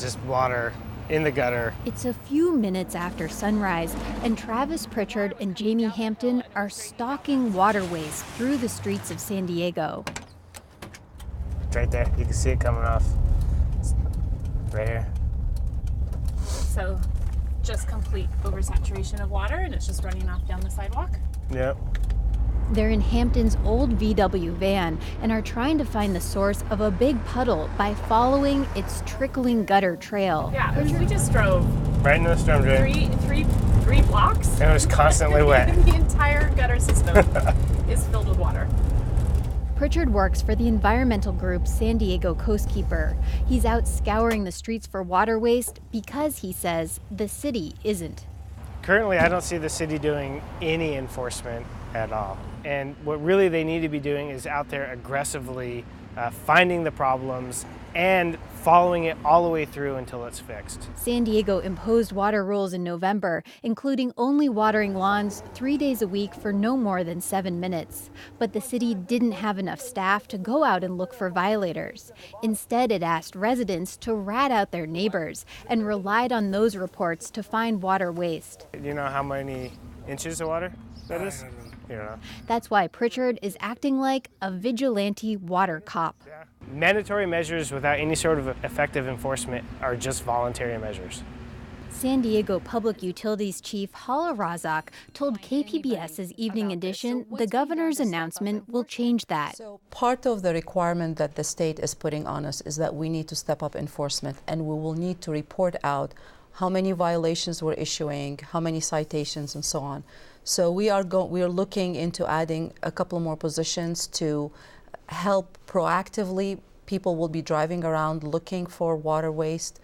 just water in the gutter. It's a few minutes after sunrise, and Travis Pritchard and Jamie Hampton are stalking waterways through the streets of San Diego. It's right there. You can see it coming off. It's right here. So just complete oversaturation of water, and it's just running off down the sidewalk? Yep. They're in Hampton's old VW van and are trying to find the source of a big puddle by following its trickling gutter trail. Yeah, we just drove Right into the storm drain. three blocks. And it was constantly wet. And the entire gutter system is filled with water. Pritchard works for the environmental group San Diego Coastkeeper. He's out scouring the streets for water waste because, he says, the city isn't. Currently, I don't see the city doing any enforcement at all. And what really they need to be doing is out there aggressively finding the problems and following it all the way through until it's fixed. San Diego imposed water rules in November, including only watering lawns 3 days a week for no more than 7 minutes. But the city didn't have enough staff to go out and look for violators. Instead, it asked residents to rat out their neighbors and relied on those reports to find water waste. Do you know how many inches of water that is? You don't know. That's why Pritchard is acting like a vigilante water cop. Yeah. Mandatory measures without any sort of effective enforcement are just voluntary measures. San Diego Public Utilities Chief Hala Razak told KPBS's Evening Edition the governor's announcement will change that. So part of the requirement that the state is putting on us is that we need to step up enforcement, and we will need to report out how many violations we're issuing, how many citations, and so on. So we are looking into adding a couple more positions to help proactively. People will be driving around looking for water waste,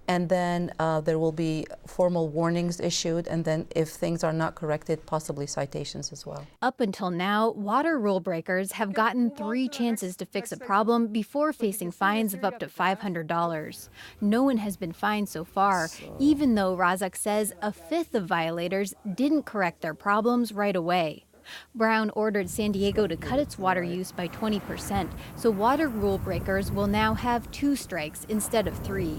and then there will be formal warnings issued, and then if things are not corrected, possibly citations as well. Up until now, water rule breakers have gotten 3 chances to fix a problem before facing fines of up to $500. No one has been fined so far, even though Razak says a fifth of violators didn't correct their problems right away. Brown ordered San Diego to cut its water use by 20%, so water rule breakers will now have 2 strikes instead of 3.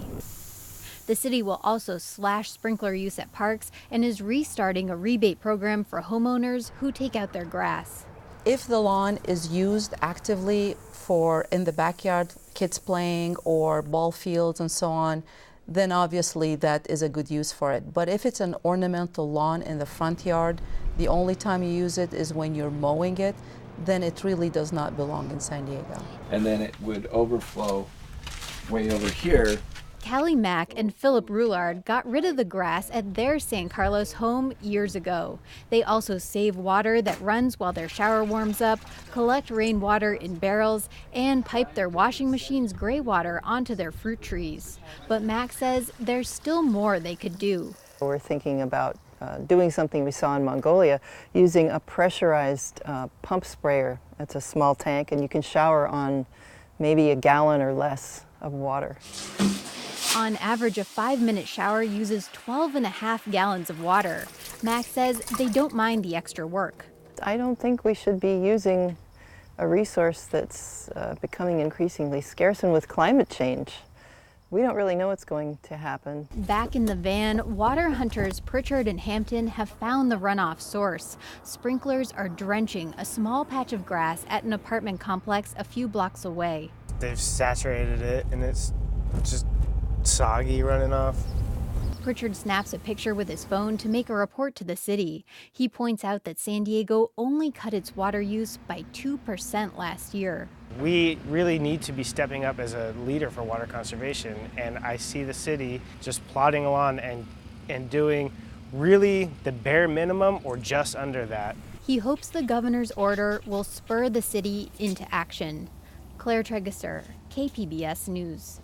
The city will also slash sprinkler use at parks and is restarting a rebate program for homeowners who take out their grass. If the lawn is used actively for in the backyard, kids playing or ball fields and so on, then obviously that is a good use for it. But if it's an ornamental lawn in the front yard, the only time you use it is when you're mowing it, then it really does not belong in San Diego. And then it would overflow way over here. Callie Mack and Philip Roulard got rid of the grass at their San Carlos home years ago. They also save water that runs while their shower warms up, collect rainwater in barrels, and pipe their washing machine's gray water onto their fruit trees. But Mack says there's still more they could do. We're thinking about doing something we saw in Mongolia, using a pressurized pump sprayer. It's a small tank, and you can shower on maybe a gallon or less of water. On average, a 5-minute shower uses 12.5 gallons of water. Max says they don't mind the extra work. I don't think we should be using a resource that's becoming increasingly scarce, and with climate change, we don't really know what's going to happen. Back in the van, water hunters Pritchard and Hampton have found the runoff source. Sprinklers are drenching a small patch of grass at an apartment complex a few blocks away. They've saturated it and it's just soggy running off. Pritchard snaps a picture with his phone to make a report to the city. He points out that San Diego only cut its water use by 2% last year. We really need to be stepping up as a leader for water conservation, and I see the city just plodding along and doing really the bare minimum or just under that. He hopes the governor's order will spur the city into action. Trageser, KPBS News.